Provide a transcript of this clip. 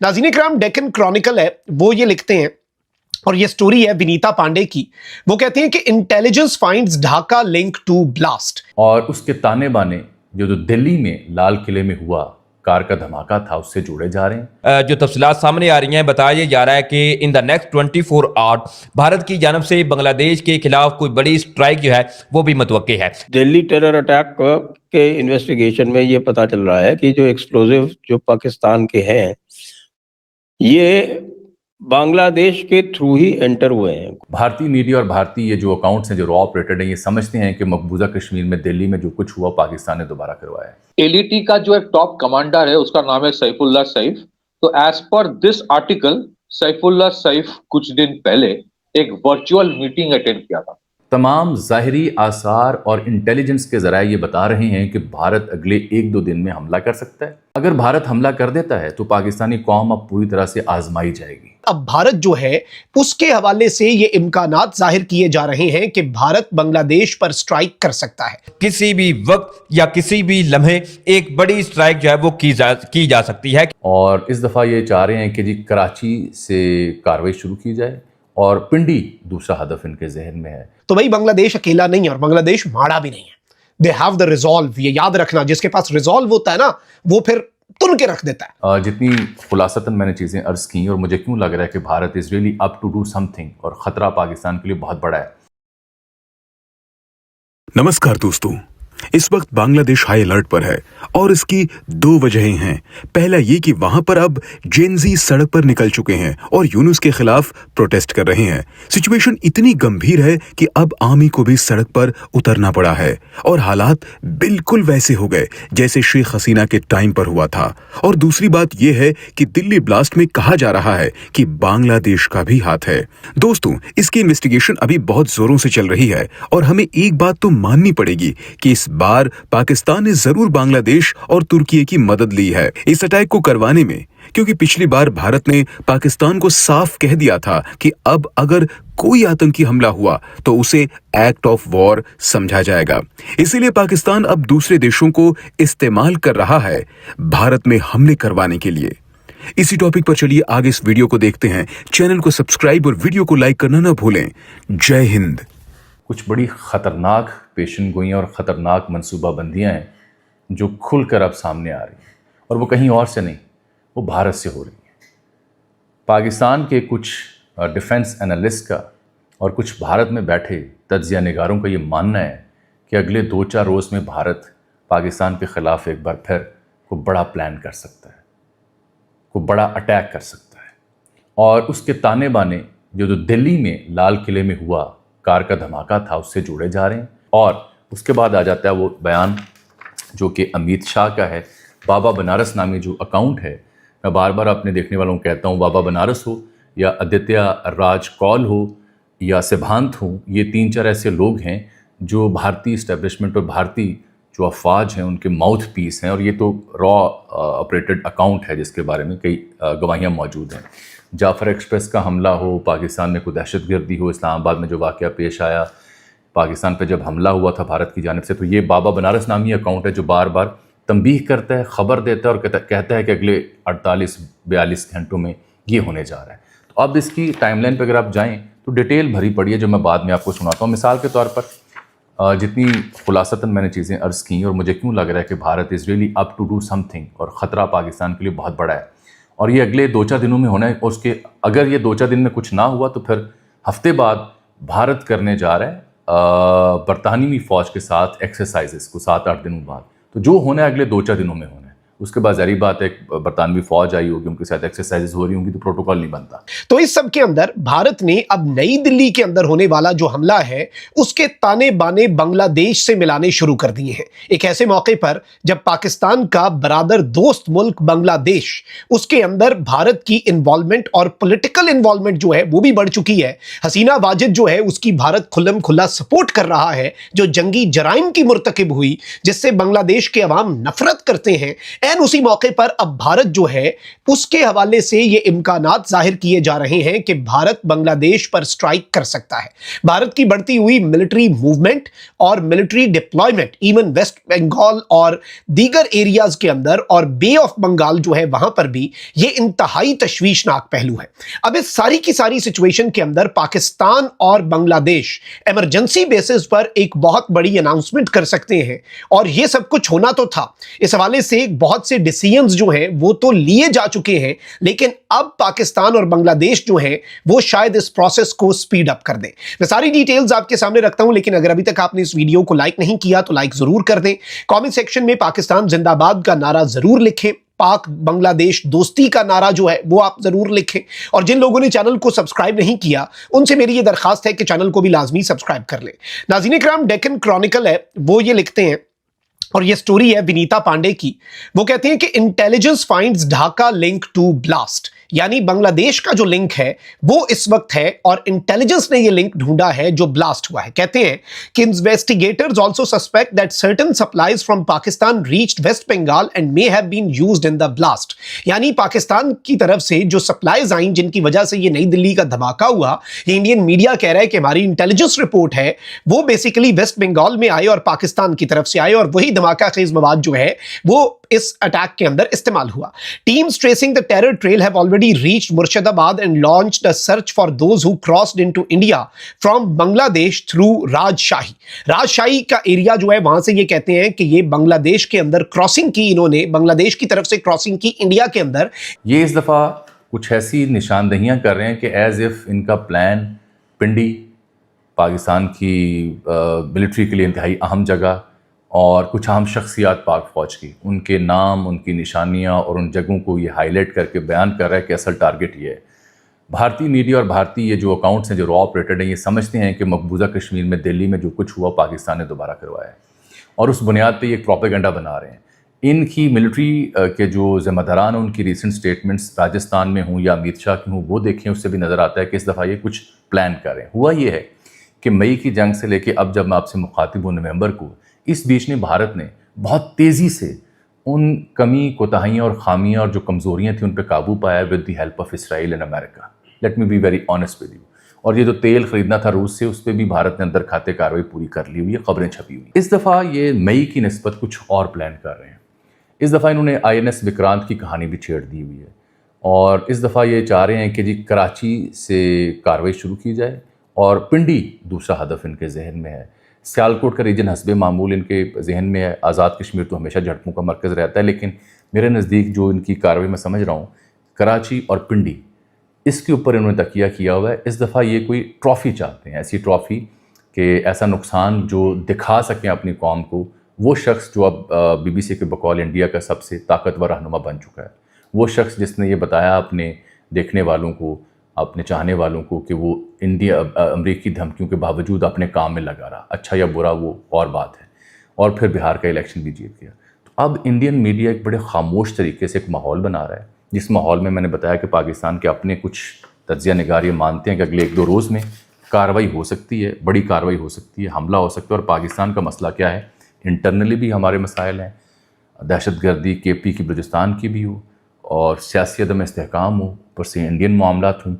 नाज़रीन इकराम, डेक्कन क्रॉनिकल है वो ये लिखते हैं, और ये स्टोरी है विनीता पांडे की। वो कहती हैं कि intelligence finds Dhaka link to blast. और उसके ताने बाने जो दिल्ली में लाल किले में हुआ कार का धमाका था उससे जुड़े जा रहे हैं। जो तफसीलात सामने आ रही हैं, बताया जा रहा है कि in the next 24 hour Bharat की जानब से बांग्लादेश के खिलाफ कोई बड़ी स्ट्राइक जो है वो भी मुतवक्के है। दिल्ली टेरर अटैक के इन्वेस्टिगेशन में ये पता चल रहा है कि जो एक्सप्लोजिव जो पाकिस्तान के हैं ये बांग्लादेश के थ्रू ही एंटर हुए हैं। भारतीय मीडिया और भारतीय ये जो अकाउंट्स हैं जो रॉ ऑपरेटेड हैं, ये समझते हैं कि मकबूजा कश्मीर में दिल्ली में जो कुछ हुआ पाकिस्तान ने दोबारा करवाया है। एलईटी का जो एक टॉप कमांडर है उसका नाम है सैफुल्लाह सैफ। तो as per this article Saifullah Saif कुछ दिन पहले एक वर्चुअल मीटिंग अटेंड किया था। तमाम ज़ाहिरी आसार और इंटेलिजेंस के ज़राए ये बता रहे हैं कि भारत अगले 1-2 दिन में हमला कर सकता है। अगर भारत हमला कर देता है तो पाकिस्तानी कौम अब पूरी तरह से आजमाई जाएगी। अब भारत जो है उसके हवाले से ये इम्कानात जाहिर किए जा रहे हैं कि भारत बांग्लादेश पर स्ट्राइक कर सकता है। किसी भी वक्त या किसी भी लम्हे एक बड़ी स्ट्राइक जो है वो की जा सकती है। और इस दफ़ा ये चाह रहे हैं कि जी कराची से कार्रवाई शुरू की जाए और पिंडी दूसरा हदफ इनके जहन में है। तो भाई बांग्लादेश अकेला नहीं है और बांग्लादेश माड़ा भी नहीं है। They have the resolve. ये याद रखना, जिसके पास रिजॉल्व होता है ना वो फिर तुन के रख देता है। जितनी खुलासतन मैंने चीज़ें अर्ज की और मुझे क्यों लग रहा है कि Bharat is really up to do something और ख़तरा पाकिस्तान के लिए बहुत बड़ा है। नमस्कार दोस्तों, इस वक्त बांग्लादेश हाई अलर्ट पर है और इसकी दो वजहें हैं। पहला ये कि वहां पर अब जेनजी सड़क पर निकल चुके हैं और यूनुस के खिलाफ प्रोटेस्ट कर रहे हैं। सिचुएशन इतनी गंभीर है कि अब आर्मी को भी सड़क पर उतरना पड़ा है और हालात बिल्कुल वैसे हो गए जैसे शेख हसीना के टाइम पर हुआ था। और दूसरी बात यह है कि दिल्ली ब्लास्ट में कहा जा रहा है कि बांग्लादेश का भी हाथ है। दोस्तों, इसकी इन्वेस्टिगेशन अभी बहुत जोरों से चल रही है और हमें एक बात तो माननी पड़ेगी कि इस बार पाकिस्तान ने जरूर बांग्लादेश और तुर्की की मदद ली है इस अटैक को करवाने में, क्योंकि पिछली बार भारत ने पाकिस्तान को साफ कह दिया था कि अब अगर कोई आतंकी हमला हुआ तो उसे एक्ट ऑफ वॉर समझा जाएगा। इसीलिए पाकिस्तान अब दूसरे देशों को इस्तेमाल कर रहा है भारत में हमले करवाने के लिए। इसी टॉपिक पर चलिए आगे इस वीडियो को देखते हैं। चैनल को सब्सक्राइब और वीडियो को लाइक करना ना भूलें। जय हिंद। कुछ बड़ी ख़तरनाक पेशन गोइयाँ और ख़तरनाक मनसूबाबंदियाँ हैं जो खुलकर अब सामने आ रही हैं और वो कहीं और से नहीं, वो भारत से हो रही हैं। पाकिस्तान के कुछ डिफेंस एनालिस्ट का और कुछ भारत में बैठे तज्ज़िया निगारों का ये मानना है कि अगले 2-4 रोज़ में भारत पाकिस्तान के ख़िलाफ़ एक बार फिर कोई बड़ा प्लान कर सकता है, कोई बड़ा अटैक कर सकता है। और उसके ताने बाने जो दिल्ली में लाल किले में हुआ कार का धमाका था उससे जुड़े जा रहे हैं। और उसके बाद आ जाता है वो बयान जो कि अमित शाह का है। बाबा बनारस नामी जो अकाउंट है, मैं बार बार अपने देखने वालों को कहता हूँ, बाबा बनारस हो या आदित्य राज कौल हो या सिद्धांत हो, ये 3-4 ऐसे लोग हैं जो भारतीय इस्टेब्लिशमेंट और भारतीय जो अफवाज हैं उनके माउथ पीस हैं। और ये तो रॉ ऑपरेटेड अकाउंट है जिसके बारे में कई गवाहियाँ मौजूद हैं। जाफर एक्सप्रेस का हमला हो, पाकिस्तान में कोई दहशतगर्दी हो, इस्लामाबाद में जो वाक़या पेश आया, पाकिस्तान पे जब हमला हुआ था भारत की जानिब से, तो ये बाबा बनारस नामी अकाउंट है जो बार बार तंबीह करता है, ख़बर देता है और कहता है कि अगले 48-42 घंटों में ये होने जा रहा है। तो अब इसकी टाइमलाइन पर अगर आप जाएँ तो डिटेल भरी पड़ी है जो मैं बाद में आपको सुनाता हूँ। मिसाल के तौर पर जितनी खुलासतन मैंने चीज़ें अर्ज़ की और मुझे क्यों लग रहा है कि Bharat is really up to do something और ख़तरा पाकिस्तान के लिए बहुत बड़ा है और ये अगले 2-4 दिनों में होना है। और उसके अगर ये 2-4 दिन में कुछ ना हुआ तो फिर हफ्ते बाद भारत करने जा रहा है बरतानवी फ़ौज के साथ एक्सरसाइजेस को 7-8 दिनों बाद। तो जो होना है अगले 2-4 दिनों में होना है। उसके बाद जारी बात है बरतानवी फौज आई होगी, उनके साथ एक्सरसाइजेस हो रही होंगी, तो प्रोटोकॉल नहीं बनता। तो इस सब के अंदर भारत ने अब नई दिल्ली के अंदर होने वाला जो हमला है उसके ताने बाने बांग्लादेश से मिलाने शुरू कर दिए हैं। एक ऐसे मौके पर जब पाकिस्तान का बरादर दोस्त मुल्क बांग्लादेश, उसके अंदर भारत की इन्वॉल्वमेंट और पॉलिटिकल इन्वॉल्वमेंट जो है वो भी बढ़ चुकी है। हसीना वाजिद जो है उसकी भारत खुल्लम खुल्ला सपोर्ट कर रहा है, जो जंगी जराइम की मुर्तकिब हुई जिससे बांग्लादेश के अवाम नफरत करते हैं। एन उसी मौके पर अब भारत जो है उसके हवाले से ये इम्कानात जाहिर किए जा रहे हैं कि भारत बांग्लादेश पर स्ट्राइक कर सकता है। भारत की बढ़ती हुई मिलिट्री मूवमेंट और military deployment even West Bengal और दीगर एरियाज के अंदर और बे ऑफ बंगाल जो है वहां पर भी ये इंतहाई तशवीशनाक पहलू है। अब इस सारी की सारी सिचुएशन के अंदर पाकिस्तान और बांग्लादेश इमरजेंसी बेसिस पर एक बहुत बड़ी अनाउंसमेंट कर सकते हैं और ये सब कुछ होना तो था। इस हवाले से बहुत से डिसीजंस जो हैं वो तो लिए जा चुके हैं, लेकिन अब पाकिस्तान और बांग्लादेश जो हैं वो शायद इस प्रोसेस को स्पीड अप कर दें। मैं सारी डिटेल्स आपके सामने रखता हूं, लेकिन अगर अभी तक आपने इस वीडियो को लाइक नहीं किया तो लाइक जरूर कर दें। कमेंट सेक्शन में पाकिस्तान जिंदाबाद का नारा जरूर लिखें, पाक बांग्लादेश दोस्ती का नारा जो है वो आप जरूर लिखें। और जिन लोगों ने चैनल को सब्सक्राइब नहीं किया उनसे मेरी ये दरखास्त है कि चैनल को भी लाजमी सब्सक्राइब कर लें। नाज़रीन इकराम, डेक्कन क्रॉनिकल है वो ये लिखते हैं और ये स्टोरी है विनीता पांडे की। वो कहते हैं कि intelligence finds Dhaka link to blast, यानी बांग्लादेश का जो लिंक है वो इस वक्त है और इंटेलिजेंस ने ये लिंक ढूंढा है जो ब्लास्ट हुआ है। कहते हैं कि investigators also suspect that certain supplies from Pakistan reached West Bengal and may have been used in the blast. यानी पाकिस्तान की तरफ से जो सप्लाईज आई जिनकी वजह से ये नई दिल्ली का धमाका हुआ, ये इंडियन मीडिया कह रहा है कि हमारी इंटेलिजेंस रिपोर्ट है वो बेसिकली वेस्ट बंगाल में आए और पाकिस्तान की तरफ से आए और वही धमाका खेज मवाद जो है वो इस अटैक के अंदर इस्तेमाल हुआ। Teams tracing the terror trail have already reached Murshidabad and launched a search for those who crossed into India from Bangladesh through राजशाही। राजशाही का एरिया जो है वहां से ये कहते हैं कि ये बांग्लादेश के अंदर क्रॉसिंग की, इन्होंने बांग्लादेश की तरफ से क्रॉसिंग की इंडिया के अंदर। ये इस दफ़ा कुछ ऐसी निशानदहियां कर रहे हैं कि एज इफ इनका प्लान पिंडी, पाकिस्तान की मिलिट्री के लिए इंतहाई अहम जगह और कुछ अहम शख्सियात पाक फ़ौज की, उनके नाम, उनकी निशानियां और उन जगहों को ये हाईलाइट करके बयान कर रहा है कि असल टारगेट ये है। भारतीय मीडिया और भारतीय ये जो अकाउंट्स हैं जो रॉ ऑपरेटेड हैं, ये समझते हैं कि मकबूजा कश्मीर में, दिल्ली में जो कुछ हुआ पाकिस्तान ने दोबारा करवाया है और उस बुनियाद पर ये एक प्रोपेगेंडा बना रहे हैं। इनकी मिलिट्री के जो ज़िम्मेदारान हैं उनकी रिसेंट स्टेटमेंट्स राजस्थान में हूँ या अमित शाह की हूँ वो देखें, उससे भी नज़र आता है कि इस दफ़ा ये कुछ प्लान कर रहे हैं। हुआ ये है कि मई की जंग से लेके अब जब मैं आपसे मुखातिब हूँ नवंबर को, इस बीच में भारत ने बहुत तेज़ी से उन कमी, कोताहियाँ और खामियाँ और जो कमज़ोरियाँ थी उन पर काबू पाया with the help of Israel and America. Let me be very honest with you. और ये जो तेल ख़रीदना था रूस से, उस पर भी भारत ने अंदर खाते कार्रवाई पूरी कर ली हुई है, खबरें छपी हुई। इस दफ़ा ये मई की निस्बत कुछ और प्लान कर रहे हैं। इस दफ़ा इन्होंने INS विक्रांत की कहानी भी छेड़ दी हुई है और इस दफ़ा ये चाह रहे हैं कि जी कराची से कार्रवाई शुरू की जाए और पिंडी दूसरा हदफ इनके जहन में है। सियालकोट का रीजन हस्बे मामूल इनके जहन में है। आज़ाद कश्मीर तो हमेशा झड़पों का मरकज़ रहता है, लेकिन मेरे नज़दीक जो इनकी कार्रवाई मैं समझ रहा हूँ, कराची और पिंडी, इसके ऊपर इन्होंने तकिया किया हुआ है। इस दफ़ा ये कोई ट्रॉफ़ी चाहते हैं, ऐसी ट्रॉफ़ी कि ऐसा नुकसान जो दिखा सकें अपनी कौम को। वो शख्स जो अब BBC के बकौल इंडिया का सबसे ताकतवर रहनुमा बन चुका है, वो शख्स जिसने ये बताया अपने देखने वालों को, अपने चाहने वालों को कि वो अमरीकी धमकियों के बावजूद अपने काम में लगा रहा, अच्छा या बुरा वो और बात है, और फिर बिहार का इलेक्शन भी जीत गया। तो अब इंडियन मीडिया एक बड़े खामोश तरीके से एक माहौल बना रहा है, जिस माहौल में मैंने बताया कि पाकिस्तान के अपने कुछ तज्ज़िया निगार ये मानते हैं कि अगले 1-2 रोज़ में कार्रवाई हो सकती है, बड़ी कार्रवाई हो सकती है, हमला हो सकता है। और पाकिस्तान का मसला क्या है, इंटरनली भी हमारे मसाइल हैं, दहशतगर्दी KP की बलूचिस्तान की भी हो और सियासी अदम इस्तेहकाम हो, ऊपर से इंडियन मामलात हों,